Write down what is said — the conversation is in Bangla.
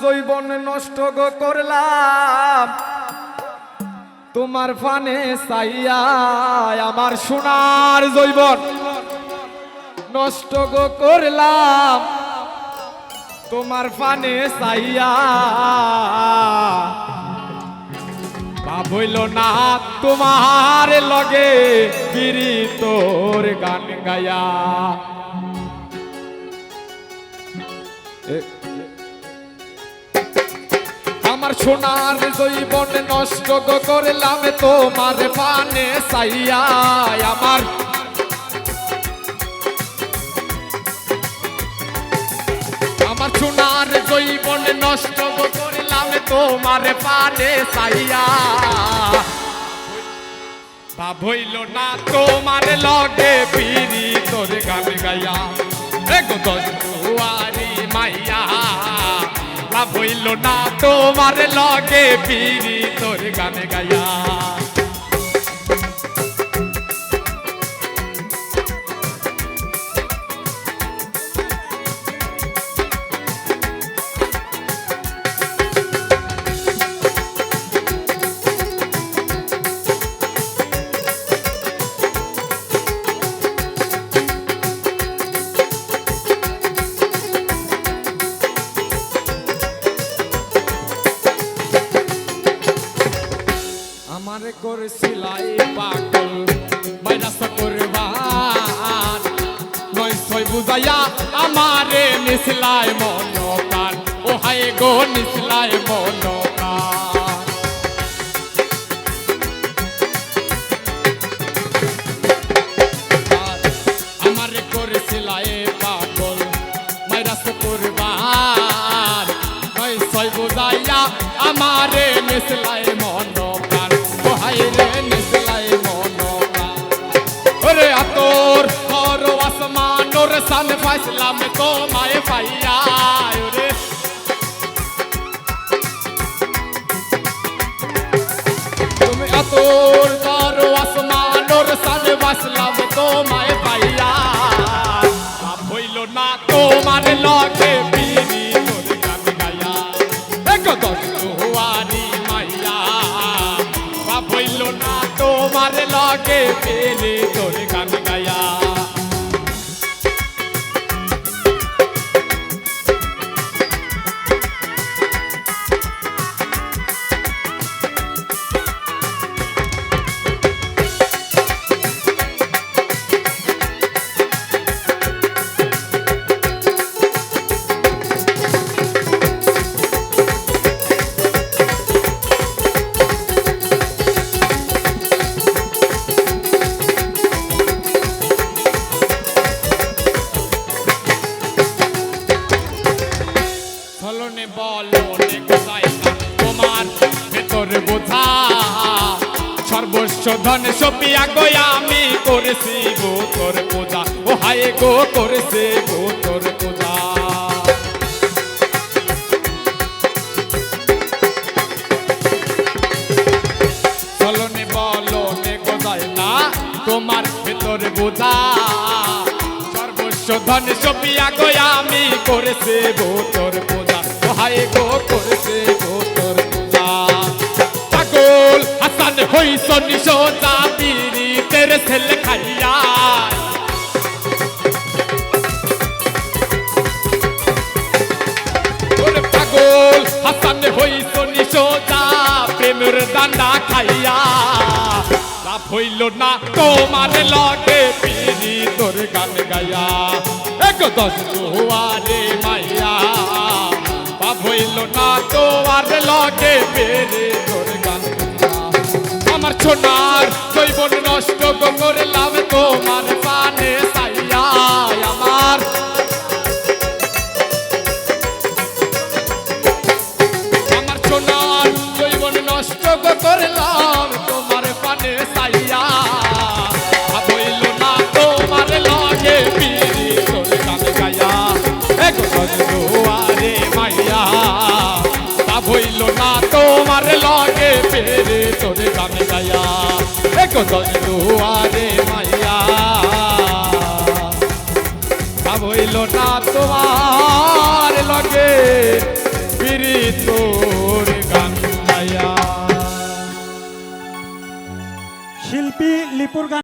জৈবন নষ্ট গো করলাম তোমার ফানে চাইয়া আমার সোনার জৈবন নষ্ট গো করলাম তোমার ফানে চাইয়া ভাব হইল না তোমার লগে পিরি তোর গান গায়া আমার সোনার জৈবন নষ্ট গো করলাম তোমার পানে চাইয়া আমার সোনার জৈবন নষ্ট গো করলাম তোমার পানে চাইয়া ভাব হইল না তোমার লগে পিরি তোর গান গায়া গো দশুয়ারি মাইয়া ভাব হইল না তোমার লগে পিরি তোর গান গায়া আমারে করেছিলাই পাগল ভাইরাস করবান নয় ছয় বুঝাইয়া আমারে নিসলাই মনকান ও হায় গো নিসলাই মনকান আমারে করেছিলাই পাগল ভাইরাস করবান নয় ছয় বুঝাইয়া আমারে নিসলাই মনকান আতর হর আসমানোর সান ফাইসলাম তোমায় পাইয়া রে তুমি আতর হর আসমানোর সান ফাইসলাম তোমায় পাইয়া ভাব হইল না তোমার লগে পিরি তোর গান গায়া গো দশুয়ারি মাইয়া ভাব হইল না তোমার লগে পিরি তোর গান গায়া ফলনে বলনে কোথায় তোমার ভেতর বোঝা সর্বস্ব ধন সপিয়া গো আমি করেছি গো তোর পূজা ও হায় গো করেছে গো তোর পূজা ফলনে বলনে কোথায় না তোমার ভেতর বোঝা ধন সপিয়া গো আমি করেছে গো তোর পূজা ও হায় গো করেছে গো তোর পূজা পাগল হাসান হইছ নিশোজা পিরি তেরে ছেলে খাইয়া ওরে পাগল হাসান হইছ নিশোজা প্রেমের দান্ডা খাইয়া লাভ হইল না তোমার লগে পিরি তোর গান গায়া গো দশুয়ারি মাইয়া ভাব হইল না তোমার লগে পিরি তোর গান গায়া আমার সোনার জৈবন নষ্ট গো করলাম তোমার পানে চাইয়া আমার সোনার জৈবন নষ্ট গো করলাম তোমার পানে চাইয়া ভাব হইল না তোমার লগে পিরি তোর গান গায়া গো দশুয়ারি মাইয়া ভাব হইল না তোমার লগে পিরি তোর গান গায়া গো দশুয়ারি মাইয়া ভাব হইল না তোমার লগে পিরি তোর গান গাইয়া। শিল্পী লিপুর গান